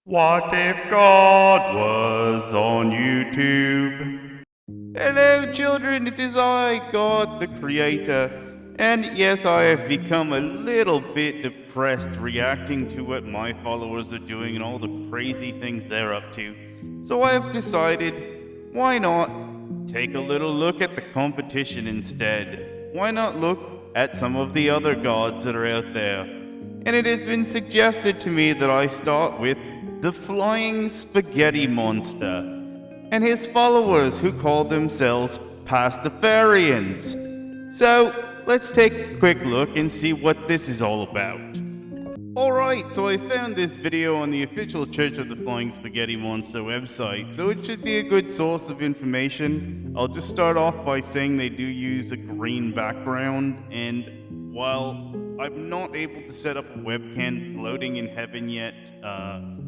What if God was on YouTube? Hello, children, it is I, God the Creator. And yes, I have become a little bit depressed reacting to what my followers are doing and all the crazy things they're up to. So I have decided, why not take a little look at the competition instead? Why not look at some of the other gods that are out there? And it has been suggested to me that I start with the Flying Spaghetti Monster and his followers who call themselves Pastafarians. So, let's take a quick look and see what this is all about. Alright, so I found this video on the official Church of the Flying Spaghetti Monster website, so it should be a good source of information. I'll just start off by saying they do use a green background, and while I'm not able to set up a webcam floating in heaven yet,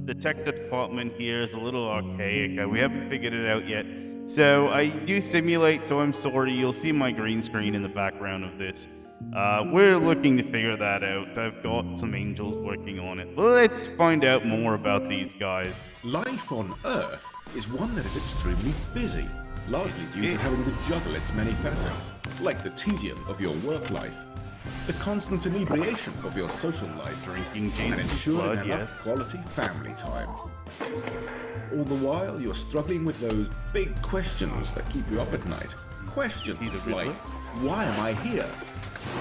the tech department here is a little archaic. We haven't figured it out yet. So I do simulate, so I'm sorry. You'll see my green screen in the background of this. We're looking to figure that out. I've got some angels working on it. Let's find out more about these guys. Life on Earth is one that is extremely busy, largely due to having to juggle its many facets, like the tedium of your work life, the constant inebriation of your social life, Drinking and Jesus' ensuring blood, enough yes. quality family time. All the while, you're struggling with those big questions that keep you up at night. Questions like, why am I here?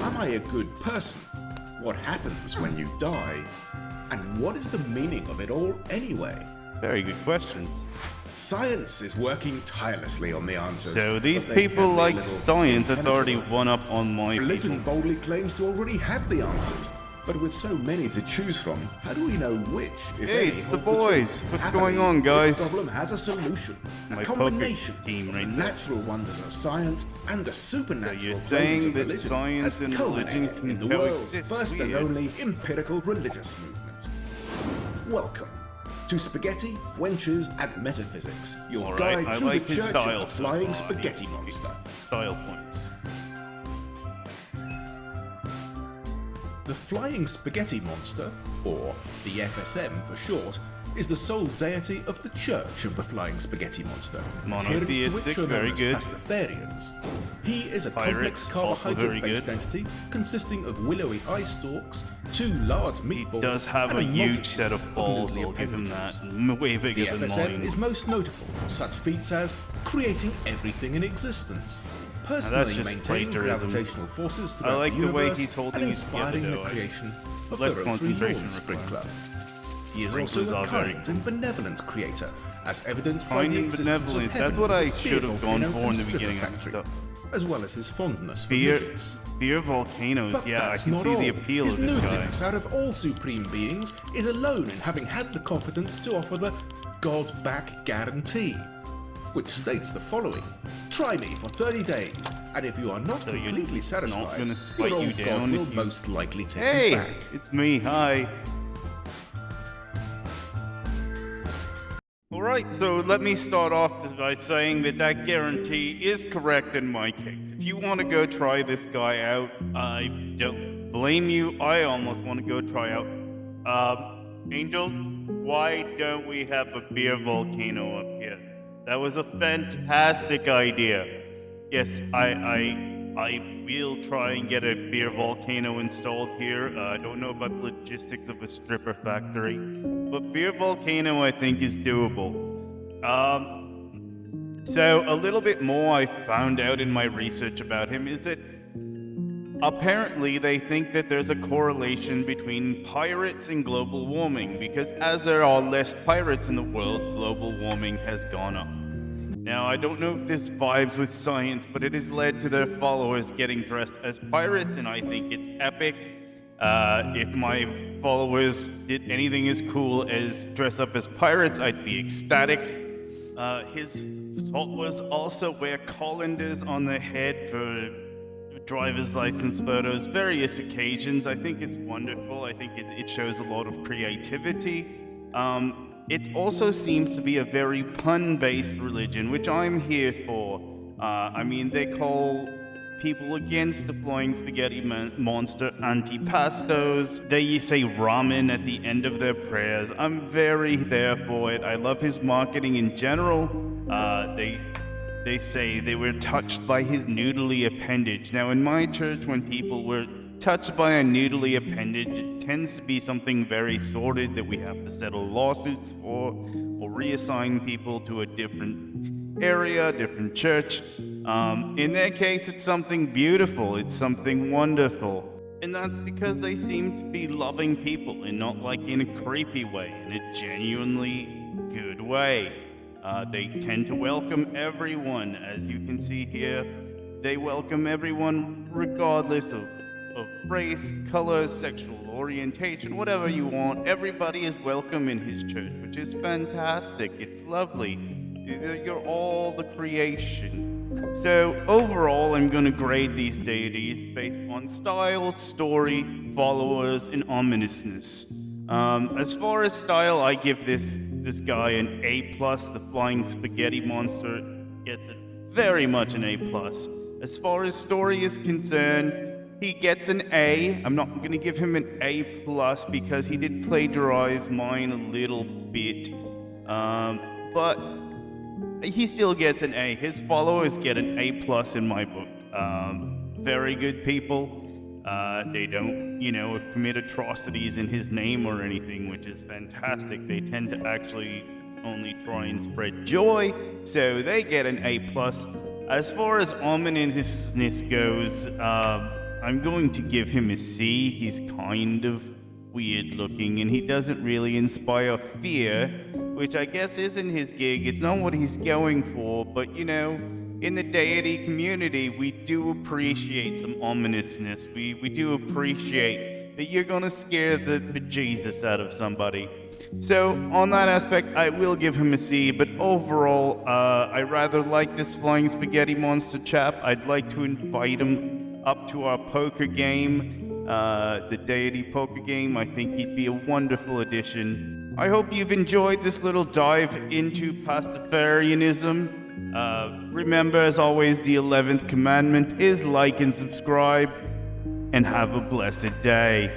Am I a good person? What happens when you die? And what is the meaning of it all anyway? Very good questions. Science is working tirelessly on the answers. So these but they people can be like little science. That's already impenetrable. one up on my Religion people. boldly claims to already have the answers, but with so many to choose from, how do we know which, if Hey, any, it's the hold boys. truth? What's Happily, going on, guys? This problem has a solution. My A poker combination team of right the there. natural wonders of science and the supernatural So you're claims saying of that religion science has and religion culminated can in the world's coexist? first and Weird. only empirical religious movement. Welcome to Spaghetti, Wenches, and Metaphysics, your All right, guide I to like the his Church style of the so Flying far. Spaghetti He's- Monster. Style points. The Flying Spaghetti Monster, or the FSM for short, is the sole deity of the Church of the Flying Spaghetti Monster, adherents to which Monotheistic, are very known good. as Pastafarians. He is a Pirates, complex also very carbohydrate-based good. entity consisting of willowy eye stalks, two large meatballs, Does have and a huge multitude set of balls, noodly I'll give him appendages. that. Way The bigger than FSM mine. is most notable for such feats as creating everything in existence, personally just maintaining plagiarism. gravitational forces throughout like the the way universe, he's holding and it together, inspiring the though. creation of Less the Rotary concentration Lawn Sprinkler. He is Sprinklers also a are very kind and benevolent creator, as evidenced by Kind the and existence of benevolent. heaven That's what with I its beer should have gone volcano for in and the stripper beginning of the factory, stuff. as well as his fondness for Beer, midgets. beer volcanoes. But Yeah, I that's can not see all. the appeal His of this guy. noodliness, out of all supreme beings, is alone in having had the confidence to offer the God back guarantee, which states the following: try me for 30 days, and if you are not So you're completely not satisfied, gonna spite your you old down God will if you- most likely take Hey, you back. it's me. Hi. Alright, so let me start off by saying that that guarantee is correct in my case. If you want to go try this guy out, I don't blame you. I almost want to go try out. Angels, why don't we have a beer volcano up here? That was a fantastic idea. Yes, I will try and get a beer volcano installed here. I don't know about the logistics of a stripper factory, but beer volcano I think is doable. So a little bit more I found out in my research about him is that apparently they think that there's a correlation between pirates and global warming, because as there are less pirates in the world, global warming has gone up. Now, I don't know if this vibes with science, but it has led to their followers getting dressed as pirates, and I think it's epic. If my followers did anything as cool as dress up as pirates, I'd be ecstatic. His followers also wear colanders on their head for driver's license photos, various occasions. I think it's wonderful. I think it shows a lot of creativity. It also seems to be a very pun-based religion, which I'm here for. I mean, they call people against the flying spaghetti monster antipastos. They say ramen at the end of their prayers. I'm very there for it. I love his marketing in general. They say they were touched by his noodly appendage. Now, in my church, when people were touched by a noodly appendage, it tends to be something very sordid that we have to settle lawsuits for, or reassign people to a different area, different church. In their case, it's something beautiful, it's something wonderful. And that's because they seem to be loving people, and not like in a creepy way, in a genuinely good way. They tend to welcome everyone, as you can see here. They welcome everyone regardless of race, color, sexual orientation, whatever you want. Everybody is welcome in his church, which is fantastic. It's lovely. You're all the creation. So overall, I'm going to grade these deities based on style, story, followers, and ominousness. As far as style, I give this guy an A+. The flying spaghetti monster gets it very much an A+. As far as story is concerned, he gets an A. I'm not going to give him an A+ because he did plagiarize mine a little bit. But he still gets an A. His followers get an A+ in my book. Very good people. They don't, commit atrocities in his name or anything, which is fantastic. They tend to actually only try and spread joy, so they get an A+. As far as ominousness goes, I'm going to give him a C. He's kind of weird looking, and he doesn't really inspire fear, which I guess isn't his gig. It's not what he's going for, but in the deity community, we do appreciate some ominousness. We do appreciate that you're gonna scare the bejesus out of somebody. So on that aspect, I will give him a C, but overall, I rather like this flying spaghetti monster chap. I'd like to invite him up to our poker game, the deity poker game. I think he'd be a wonderful addition. I hope you've enjoyed this little dive into Pastafarianism. Remember, as always, the 11th commandment is like and subscribe, and have a blessed day.